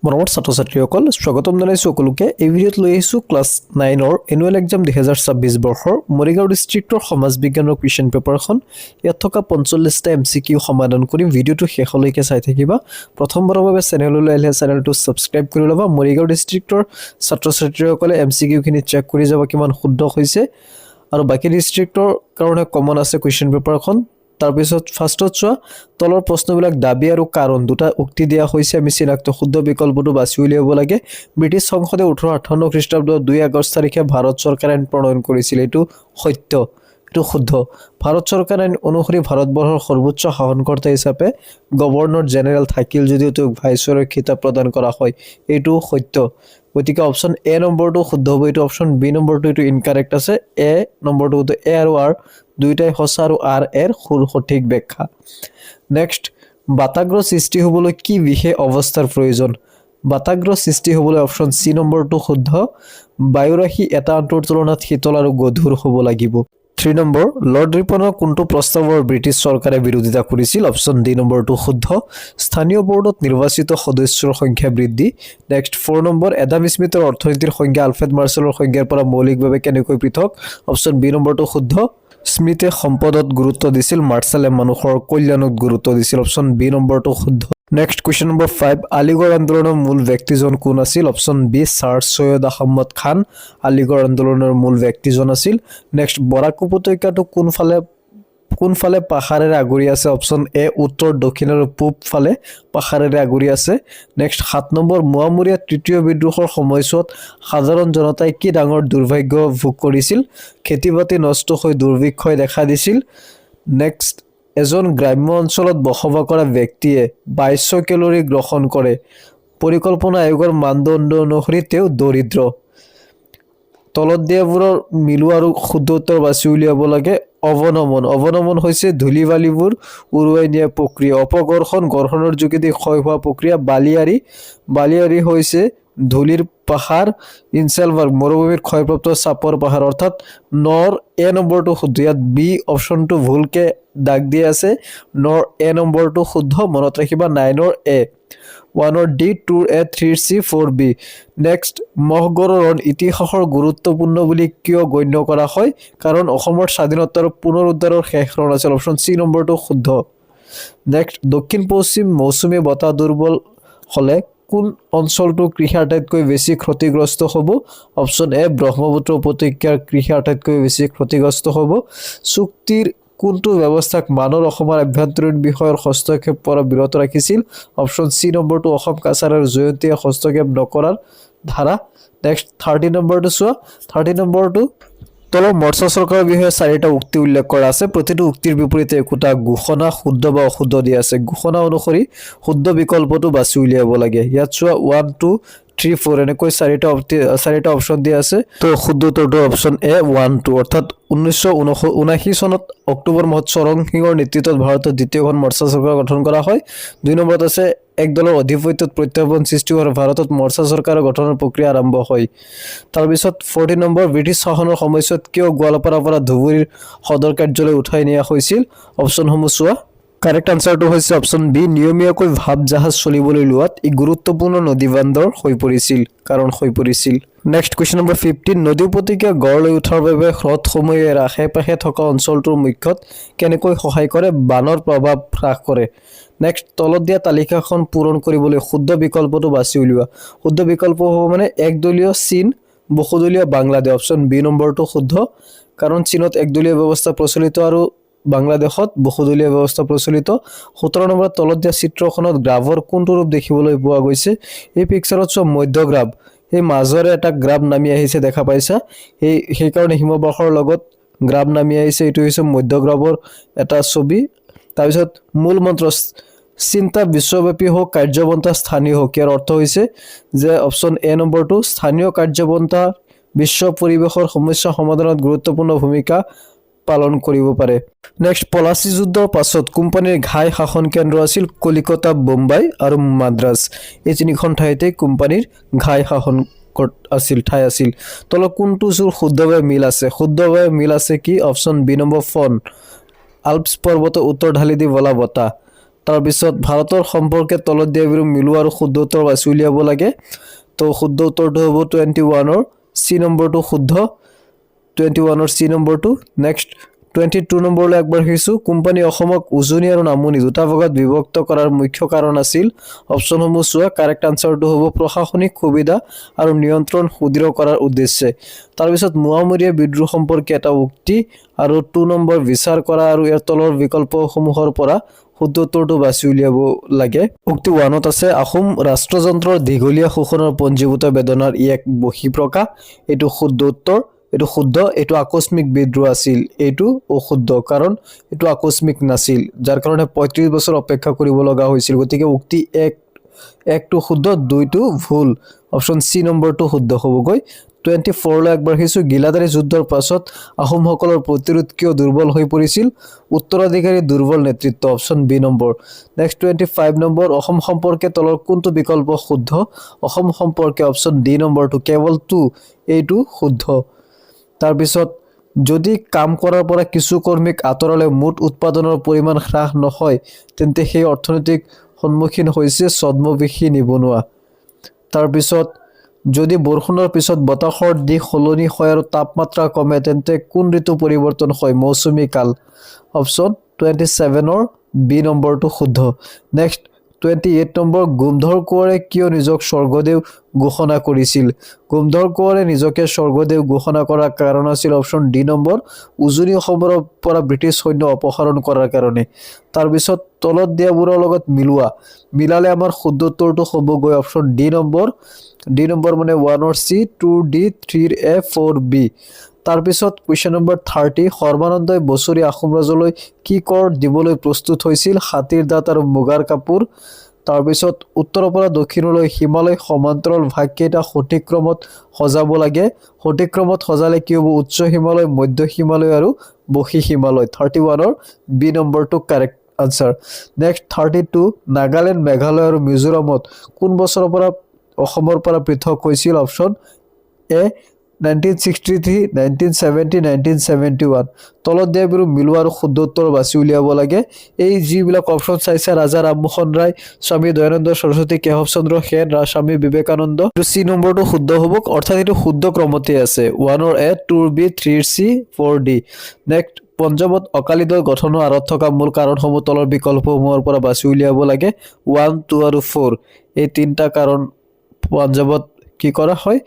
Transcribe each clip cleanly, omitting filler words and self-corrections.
মৰমৰ ছাত্ৰ-ছাত্ৰীসকল স্বাগতম জনাইছো সকলোকে। এই ভিডিঅ'ত লৈ আহিছো ক্লাছ 9ৰ এনুৱেল এক্সাম 2026 বৰ্ষৰ মৰিগাঁও ডিষ্ট্ৰিক্টৰ সমাজ বিজ্ঞানৰ কুৱেশ্যন পেপাৰখন। ইয়াত থকা 45টা এমচিকিউ সমাধান কৰিম। ভিডিঅ'টো শেষলৈকে চাই থাকিবা। প্ৰথমবাৰৰ বাবে চেনেললৈ আহিলে চেনেলটো ছাবস্ক্ৰাইব কৰি ল'বা। মৰিগাঁও ডিষ্ট্ৰিক্টৰ ছাত্ৰ-ছাত্ৰীসকলে এমচিকিউখিনি চেক কৰি যাব কিমান শুদ্ধ হৈছে আৰু বাকী ডিষ্ট্ৰিক্টৰ কাৰণে কমন আছে কুৱেশ্যন পেপাৰখন। তাৰপিছত ফাৰ্ষ্টত চোৱা, তলৰ প্ৰশ্নবিলাক দাবী আৰু কাৰণ দুটা উক্তি দিয়া হৈছে। আমি চিনাক্ত শুদ্ধ বিকল্পটো বাছি উলিয়াব লাগে। ব্ৰিটিছ সংসদে 1858 খ্ৰীষ্টাব্দৰ 2 আগষ্ট তাৰিখে ভাৰত চৰকাৰ আইন প্ৰণয়ন কৰিছিল। এইটো সত্য, এইটো শুদ্ধ। ভাৰত চৰকাৰ আইন অনুসৰি ভাৰতবৰ্ষৰ সৰ্বোচ্চ শাসনকৰ্তা হিচাপে গভৰ্ণৰ জেনেৰেল থাকিল যদিও তেওঁক ভাইচৰয়ৰ খিতাপ প্ৰদান কৰা হয়। এইটো সত্য। গতিকে অপশ্যন এ নম্বৰটো শুদ্ধ হ'ব। এইটো অপশ্যন বি নম্বৰটো এইটো ইনকাৰেক্ট আছে। এ নম্বৰটো এ আৰু আৰ দুইটাই সঁচা আৰু আৰ এৰ সঠিক ব্যাখ্যা। নেক্সট, বাতাগ্ৰ সৃষ্টি হ'বলৈ কি বিশেষ অৱস্থাৰ প্ৰয়োজন? বাতাগ্ৰ সৃষ্টি হ'বলৈ অপশ্যন চি নম্বৰটো শুদ্ধ। বায়ুৰাশি এটা আনটোৰ তুলনাত শীতল আৰু গধুৰ হ'ব লাগিব। 3 নম্বৰ, লৰ্ড ৰিপনৰ কোনটো প্ৰস্তাৱৰ ব্ৰিটিছ চৰকাৰে বিৰোধিতা কৰিছিল? অপশ্যন ডি নম্বৰটো শুদ্ধ। স্থানীয় বোৰ্ডত নিৰ্বাচিত সদস্যৰ সংখ্যা বৃদ্ধি। নেক্সট 4 নম্বৰ, এডাম স্মিথৰ অৰ্থনীতিৰ সংজ্ঞা আলফ্ৰেড মাৰ্শ্বেলৰ সংজ্ঞাৰ পৰা মৌলিকভাৱে কেনেকৈ পৃথক? অপশ্যন বি নম্বৰটো শুদ্ধ। স্মিথে সম্পদত গুৰুত্ব দিছিল, মাৰ্শ্বেলে মানুহৰ কল্যাণত গুৰুত্ব দিছিল। অপশ্যন বি নম্বৰটো শুদ্ধ। নেক্সট কুৱেশ্যন নম্বৰ 5, আলিগড় আন্দোলনৰ মূল ব্যক্তিজন কোন আছিল? Option B sir Syed Ahmad Khan Aligarh আন্দোলনৰ মূল ব্যক্তিজন আছিল। নেক্সট, বৰাক উপত্যকাটো কোনফালে পাহাৰেৰে আগুৰি আছে? অপশ্যন এ উত্তৰ, দক্ষিণ আৰু পূব ফালে পাহাৰেৰে আগুৰি আছে। নেক্সট 7 নম্বৰ, মোৱামৰীয়া তৃতীয় বিদ্ৰোহৰ সময়ছোৱাত সাধাৰণ জনতাই কি ডাঙৰ দুৰ্ভাগ্য ভোগ কৰিছিল? খেতি বাতি নষ্ট হৈ দুৰ্ভিক্ষই দেখা দিছিল। নেক্সট, এজন গ্ৰাম্য অঞ্চলত বসবাস কৰা ব্যক্তিয়ে 2200 কেলৰি গ্ৰহণ কৰে। পৰিকল্পনা আয়োগৰ মানদণ্ড অনুসৰি তেওঁ দৰিদ্ৰ। তলত দিয়াবোৰৰ মিলোৱা আৰু শুদ্ধ উত্তৰ বাছি উলিয়াব লাগে। অৱনমন হৈছে ধূলি বালিবোৰ উৰুৱাই নিয়া প্ৰক্ৰিয়া। অপঘৰ্ষণ ঘৰ্ষণৰ যোগেদি ক্ষয় হোৱা প্ৰক্ৰিয়া। বালিয়াৰি হৈছে ধূলিৰ পাহাৰ। ইনচেলবাৰ্গ মৰুভূমিৰ ক্ষয়প্ৰাপ্ত চাপৰ পাহাৰ। অৰ্থাৎ নৰ এ নম্বৰটো শুদ্ধ। ইয়াত বি অপশ্যনটো ভুলকে দাগ দিয়া আছে। নৰ এ নম্বৰটো শুদ্ধ। মনত ৰাখিবা 9ৰ এ, 1ৰ ডি, 2ৰ এ, 3ৰ চি, 4ৰ বি। নেক্সট, মহগড়ৰ ৰণ ইতিহাসৰ গুৰুত্বপূৰ্ণ বুলি কিয় গণ্য কৰা হয়? কাৰণ অসমৰ স্বাধীনতা আৰু পুনৰ উদ্ধাৰৰ শেষ ৰণ আছিল। অপশ্যন চি নম্বৰটো শুদ্ধ। নেক্সট, দক্ষিণ পশ্চিম মৌচুমী বতাহ দুৰ্বল হ'লে কোন অঞ্চলটো কৃষি আটাইতকৈ বেছি ক্ষতিগ্ৰস্ত হ'ব? অপশ্যন এ ব্ৰহ্মপুত্ৰ উপত্যকাৰ কৃষি আটাইতকৈ বেছি ক্ষতিগ্ৰস্ত হ'ব। চুক্তিৰ কোনটো ব্যৱস্থাক মানৰ অসমৰ আভ্যন্তৰীণ বিষয়ৰ হস্তক্ষেপ পৰা বিৰত ৰাখিছিল? অপশ্যন চি নম্বৰটো অসম কাছাৰ আৰু জয়ন্তীয়ে হস্তক্ষেপ নকৰাৰ ধাৰা। নেক্সট 30 নম্বৰটো চোৱা। 30 নম্বৰটো তলৰ মৰ্চা চৰকাৰৰ বিষয়ে 4টা উক্তি উল্লেখ কৰা আছে। প্ৰতিটো উক্তিৰ বিপৰীতে একোটা ঘোষণা শুদ্ধ বা অশুদ্ধ দিয়া আছে। ঘোষণা অনুসৰি শুদ্ধ বিকল্পটো বাছি উলিয়াব লাগে। ইয়াত চোৱা 1, 2, 3, 4 এনেকৈ 4টা অপশ্যন দিয়া আছে। তো শুদ্ধ উত্তৰটো অপশ্যন এ 1, 2। অৰ্থাৎ 1979 চনত অক্টোবৰ মাহত চৰণ সিঙৰ নেতৃত্বত ভাৰতৰ দ্বিতীয়খন মৰ্চা চৰকাৰ গঠন কৰা হয়। 2 নম্বৰত আছে এক দলৰ অধিপত্যত প্ৰত্যাহ্বান সৃষ্টি হোৱাৰ ভাৰতত মৰ্চা চৰকাৰৰ গঠনৰ প্ৰক্ৰিয়া আৰম্ভ হয়। তাৰপিছত 14 নম্বৰ, ব্ৰিটিছ শাসনৰ সময়ছোৱাত কিয় গোৱালপাৰাৰ পৰা ধুবুৰীৰ সদৰ কাৰ্যালয় উঠাই নিয়া হৈছিল? অপশ্যনসমূহ চোৱা। কাৰেক্ট আনচাৰটো হৈছে অপশ্যন বি। নিয়মীয়াকৈ ভাপ জাহাজ চলিবলৈ লোৱাত ই গুৰুত্বপূৰ্ণ নদীবন্দৰ হৈ পৰিছিল। নেক্সট কুৱেশ্যন নম্বৰ 15, নদী উপত্যকা গঢ় লৈ উঠাৰ বাবে হ্ৰদসমূহে ইয়াৰ আশে-পাশে থকা অঞ্চলটোৰ মুখ্যত কেনেকৈ সহায় কৰে? বানৰ প্ৰভাৱ হ্ৰাস কৰে। নেক্সট, তলত দিয়া তালিকাখন পূৰণ কৰিবলৈ শুদ্ধ বিকল্পটো বাছি উলিওৱা। শুদ্ধ বিকল্প হ'ব মানে একদলীয় চীন, বহুদলীয় বাংলাদেশ। অপশ্যন বি নম্বৰটো শুদ্ধ। কাৰণ চীনত একদলীয় ব্যৱস্থা প্ৰচলিত আৰু বাংলাদেশত বহুদলীয় ব্যৱস্থা প্ৰচলিত। 17 নম্বৰত তলত দিয়া চিত্ৰখনত গ্ৰাফৰ কোনটো ৰূপ দেখিবলৈ পোৱা গৈছে? এই পিকচাৰত চোৱা মধ্যগ্ৰাফ, এই মাজৰে এটা গ্ৰাফ নামি আহিছে দেখা পাইছা। সেইকাৰণে হিমবাহৰ লগত গ্ৰাফ নামি আহিছে। এইটো হৈছে মধ্যগ্ৰাফৰ এটা ছবি। তাৰপিছত মূল মন্ত্ৰ, চিন্তা বিশ্বব্যাপী হোক, কাৰ্যপন্থা স্থানীয় হোক। ইয়াৰ অৰ্থ হৈছে যে অপশ্যন এ নম্বৰটো স্থানীয় কাৰ্যপন্থা বিশ্ব পৰিৱেশৰ সমস্যা সমাধানত গুৰুত্বপূৰ্ণ ভূমিকা পালন কৰিব পাৰে। নেক্সট, পলাচী যুদ্ধৰ পাছত কোম্পানীৰ ঘাই শাসন কেন্দ্ৰ আছিল কলিকতা, বোম্বাই আৰু মাদ্ৰাজ। এই 3খন ঠাইতে কোম্পানীৰ ঘাই শাসন ঠাই আছিল। তলত কোনটো জোৰ শুদ্ধভাৱে মিল আছে? শুদ্ধভাৱে মিল আছে কি? অপশ্যন বি নম্বৰ ফন, আল্পছ পৰ্বতৰ উত্তৰ ঢালি দি বলা বতাহ। তাৰপিছত ভাৰতৰ সম্পৰ্কে তলত দিয়াবোৰ মিলোৱা আৰু শুদ্ধ উত্তৰ বাছি উলিয়াব লাগে তো শুদ্ধ উত্তৰটো হ'ব 21ৰ চি নম্বৰটো শুদ্ধ 21ৰ চি নম্বৰটো নেক্সট 22 নম্বৰলৈ আগবাঢ়িছোঁ কোম্পানী অসমক উজনি আৰু নামনি দুটা ভাগত বিভক্ত কৰাৰ মুখ্য কাৰণ আছিল অপশ্যনসমূহ চোৱা কাৰেক্ট আনসাৰটো হ'ব প্ৰশাসনিক সুবিধা আৰু নিয়ন্ত্ৰণ সুদৃঢ় কৰাৰ উদ্দেশ্যে তাৰপিছত মুৱামৰীয়া বিদ্ৰোহ সম্পৰ্কে এটা উক্তি আৰু 2 নম্বৰ বিচাৰ কৰা আৰু ইয়াৰ তলৰ বিকল্পসমূহৰ পৰা শুদ্ধ উত্তৰটো বাছি উলিয়াব লাগে উক্তি 1ত আছে আহোম ৰাষ্ট্ৰযন্ত্ৰৰ দীঘলীয়া শোষণৰ পঞ্জীভূত বেদনাৰ ই এক বহিঃপ্ৰকাশ এইটো শুদ্ধ উত্তৰ এইটো শুদ্ধ এইটো আকস্মিক বিদ্ৰোহ আছিল এইটো অশুদ্ধ কাৰণ এইটো আকস্মিক নাছিল যাৰ কাৰণে 35 বছৰ অপেক্ষা কৰিব লগা হৈছিল গতিকে উক্তি 1টো শুদ্ধ 2টো ভুল অপচন সি নম্বৰটো শুদ্ধ হ'বগৈ 24 লৈ আগবাঢ়িছোঁ গিলাদাৰী যুদ্ধৰ পাছত আহোমসকলৰ প্ৰতিৰোধ কিয় দুৰ্বল হৈ পৰিছিল উত্তৰাধিকাৰী দুৰ্বল নেতৃত্ব option B number next 25 number Assam সম্পৰ্কে তলৰ কোনটো বিকল্প শুদ্ধ অসম সম্পৰ্কে অপচন ডি নম্বৰটো কেৱল 2 এইটো শুদ্ধ তাৰপিছত যদি কাম কৰাৰ পৰা কিছু কৰ্মীক আঁতৰালে মুঠ উৎপাদনৰ পৰিমাণ হ্ৰাস নহয় তেন্তে সেই অৰ্থনৈতিক সন্মুখীন হৈছে ছদ্মবেশী নিবনুৱা তাৰপিছত যদি বৰষুণৰ পিছত বতাহৰ দিশ সলনি হয় আৰু তাপমাত্ৰা কমে তেন্তে কোন ঋতু পৰিৱৰ্তন হয় মৌচুমী কাল অপচন 27ৰ বি নম্বৰটো শুদ্ধ নেক্সট 28 নম্বৰ গুমধৰ কোঁৱৰে কিয় নিজক স্বৰ্গদেউ ঘোষণা কৰিছিল গুমধৰ কোঁৱৰে নিজকে স্বৰ্গদেউ ঘোষণা কৰাৰ কাৰণ আছিল অপচন ডি নম্বৰ উজনি অসমৰ পৰা ব্ৰিটিছ সৈন্য অপসাৰণ কৰাৰ কাৰণে তাৰপিছত তলত দিয়াবোৰৰ লগত মিলালে আমাৰ শুদ্ধ উত্তৰটো হ'বগৈ অপচন ডি নম্বৰ মানে 1ৰ চি 2ৰ ডি 3ৰ এ 4ৰ বি তাৰপিছত কুৱেশ্যন নম্বৰ 30 সৰ্বানন্দই বছৰি আহোম ৰাজলৈ কি কৰ দিবলৈ প্ৰস্তুত হৈছিল হাতীৰ দাঁত আৰু মুগাৰ কাপোৰ তাৰপিছত উত্তৰৰ পৰা দক্ষিণলৈ হিমালয় সমান্তৰাল ভাগকেইটা সঠিক ক্ৰমত সজাব লাগে সঠিক ক্ৰমত সজালে কি হ'ব উচ্চ হিমালয় মধ্য হিমালয় আৰু বশী হিমালয় 31ৰ বি নম্বৰটো correct answer next 32 Nagaland Meghalaya আৰু মিজোৰামত কোন বছৰৰ পৰা অসমৰ পৰা পৃথক হৈছিল অপচন এ 1963 1970 1971 তলত দিয়াবোৰ মিলোৱা আৰু শুদ্ধ উত্তৰ বাছি উলিয়াব লাগে এই যিবিলাক অপচন চাইছে ৰাজা ৰামমোহন ৰায় স্বামী দয়ানন্দ সৰস্বতী কেশৱ চন্দ্ৰ সেন স্বামী বিবেকানন্দ চি নম্বৰটো শুদ্ধ হ'ব অৰ্থাৎ এইটো শুদ্ধ ক্ৰমতে আছে 1ৰ এ 2ৰ বি 3ৰ চি 4ৰ ডি নেক্সট পঞ্জাৱত অকালি দল গঠনৰ আঁৰত থকা মূল কাৰণসমূহ তলৰ বিকল্পসমূহৰ পৰা বাছি উলিয়াব লাগে 1 2 আৰু 4 এই তিনিটা কাৰণ পঞ্জাৱত কি কৰা হয়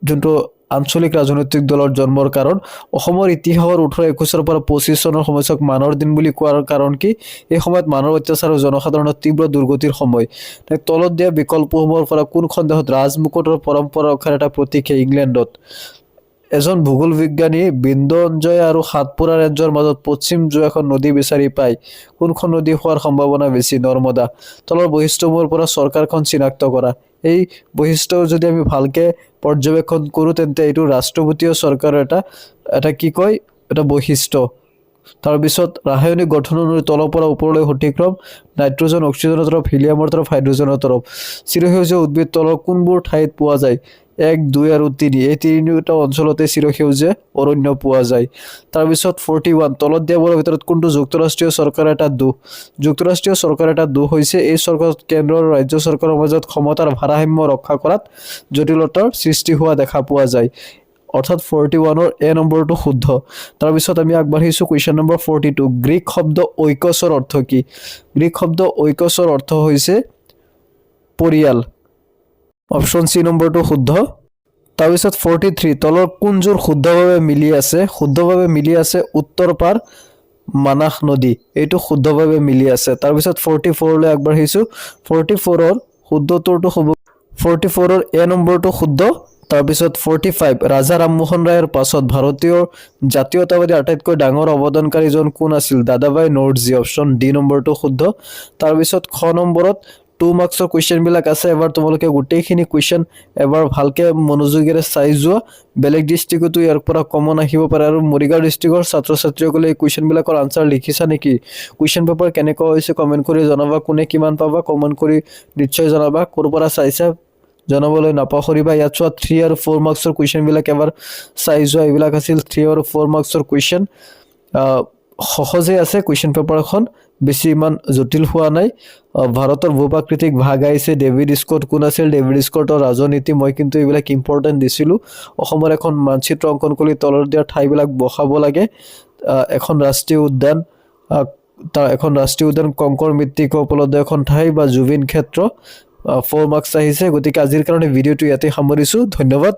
যোনটো আঞ্চলিক ৰাজনৈতিক দলৰ জন্মৰ কাৰণ অসমৰ ইতিহাসৰ 1821 পৰা 25 চনৰ সময়ছোৱাক মানৰ দিন বুলি কোৱাৰ কাৰণ কি এই সময়ত মানৰ অত্যাচাৰ আৰু জনসাধাৰণৰ তীব্ৰ দুৰ্গতিৰ সময় তলত দিয়া বিকল্পসমূহৰ পৰা কোনখন দেশত ৰাজমুকুটৰ পৰম্পৰা ৰখাৰ এটা প্ৰতীক ইংলেণ্ডত এজন ভূগোল বিজ্ঞানী বিন্দঞ্জয় আৰু সাতপুৰা ৰেঞ্জৰ মাজত পশ্চিম জু এখন নদী বিচাৰি পায় কোনখন নদী হোৱাৰ সম্ভাৱনা বেছি নৰ্মদা তলৰ বৈশিষ্ট্যসমূহৰ পৰা চৰকাৰখন চিনাক্ত কৰা এই বৈশিষ্ট্য যদি আমি ভালকে পৰ্যবেক্ষণ কৰোঁ তেন্তে এইটো ৰাষ্ট্ৰপতীয় চৰকাৰৰ এটা কি কয় এটা বৈশিষ্ট্য তাৰপিছত ৰাসায়নিক গঠন অনুসৰি তলৰ পৰা ওপৰলৈ সঠিক ক্ৰম নাইট্ৰজেন অক্সিজেনৰ তৰফ হিলিয়ামৰ তৰফ হাইড্ৰজেনৰ তৰফ চিৰসেউজীয়া উদ্ভিদ তলৰ কোনবোৰ ঠাইত পোৱা যায় 1 2 আৰু 3 এই তিনিটা অঞ্চলতে চিৰসেউজীয়া অৰণ্য পোৱা যায় তাৰপিছত 41 তলত দিয়াবোৰৰ ভিতৰত কোনটো যুক্তৰাষ্ট্ৰীয় চৰকাৰৰ এটা দোষ যুক্তৰাষ্ট্ৰীয় চৰকাৰৰ এটা দোষ হৈছে এই চৰকাৰত কেন্দ্ৰ আৰু ৰাজ্য চৰকাৰৰ মাজত ক্ষমতাৰ ভাৰসাম্য ৰক্ষা কৰাত জটিলতাৰ সৃষ্টি হোৱা দেখা পোৱা যায় অৰ্থাৎ 41ৰ এ নম্বৰটো শুদ্ধ তাৰপিছত আমি আগবাঢ়িছোঁ কুৱেশ্যন নম্বৰ 42 গ্ৰীক শব্দ ঐকছৰ অৰ্থ কি গ্ৰীক শব্দ ঐকছৰ অৰ্থ হৈছে পৰিয়াল অপচন সি নম্বৰটো শুদ্ধ তাৰপিছত 43 তলৰ কোনযোৰ শুদ্ধভাৱে মিলি আছে উত্তৰ পাৰ মানাহ নদী এইটো শুদ্ধভাৱে মিলি আছে তাৰপিছত 44 লৈ আগবাঢ়িছোঁ 44ৰ শুদ্ধ উত্তৰটো হ'ব 44ৰ এ নম্বৰটো শুদ্ধ তাৰপিছত 45 ৰাজা ৰামমোহন ৰায়ৰ পাছত ভাৰতীয় জাতীয়তাবাদী আটাইতকৈ ডাঙৰ অৱদানকাৰীজন কোন আছিল দাদাভাই নৰজী অপচন ডি নম্বৰটো শুদ্ধ তাৰপিছত খ নম্বৰত 2 মাৰ্কছৰ কুৱেশ্যনবিলাক আছে এবাৰ তোমালোকে গোটেইখিনি কুৱেশ্যন এবাৰ ভালকে মনোযোগেৰে চাই যোৱা বেলেগ ডিষ্ট্ৰিক্টতো ইয়াৰ পৰা কমন আহিব পাৰে আৰু মৰিগাঁও ডিষ্ট্ৰিক্টৰ ছাত্ৰ ছাত্ৰীসকলে এই কুৱেশ্যনবিলাকৰ আনসাৰ লিখিছা নেকি কুৱেশ্যন পেপাৰ কেনেকুৱা হৈছে কমেণ্ট কৰি জনাবা কোনে কিমান পাবা কমেণ্ট কৰি নিশ্চয় জনাবা ক'ৰ পৰা চাইছা জনাবলৈ নাপাহৰিবা ইয়াত চোৱা 3 আৰু 4 মাৰ্কছৰ কুৱেশ্যনবিলাক এবাৰ চাই যোৱা এইবিলাক আছিল 3 আৰু 4 মাৰ্কছৰ কুৱেশ্যন সহজে আছে কুৱেশ্যন পেপাৰখন বেছি ইমান জটিল হোৱা নাই ভাৰতৰ ভূপ্ৰাকৃতিক ভাগ আহিছে ডেভিড স্কট কোন আছিল ডেভিড স্কটৰ ৰাজনীতি মই কিন্তু এইবিলাক ইম্পৰ্টেণ্ট দিছিলোঁ অসমৰ এখন মানচিত্ৰ অংকন কৰি তলত দিয়া ঠাইবিলাক বসাব লাগে এখন ৰাষ্ট্ৰীয় উদ্যান কংকৰ মৃত্তিকা উপলব্ধ এখন ঠাই বা জুবিন ক্ষেত্ৰ 4 মাৰ্কছ আহিছে গতিকে আজিৰ কাৰণে ভিডিঅ'টো ইয়াতে সামৰিছোঁ ধন্যবাদ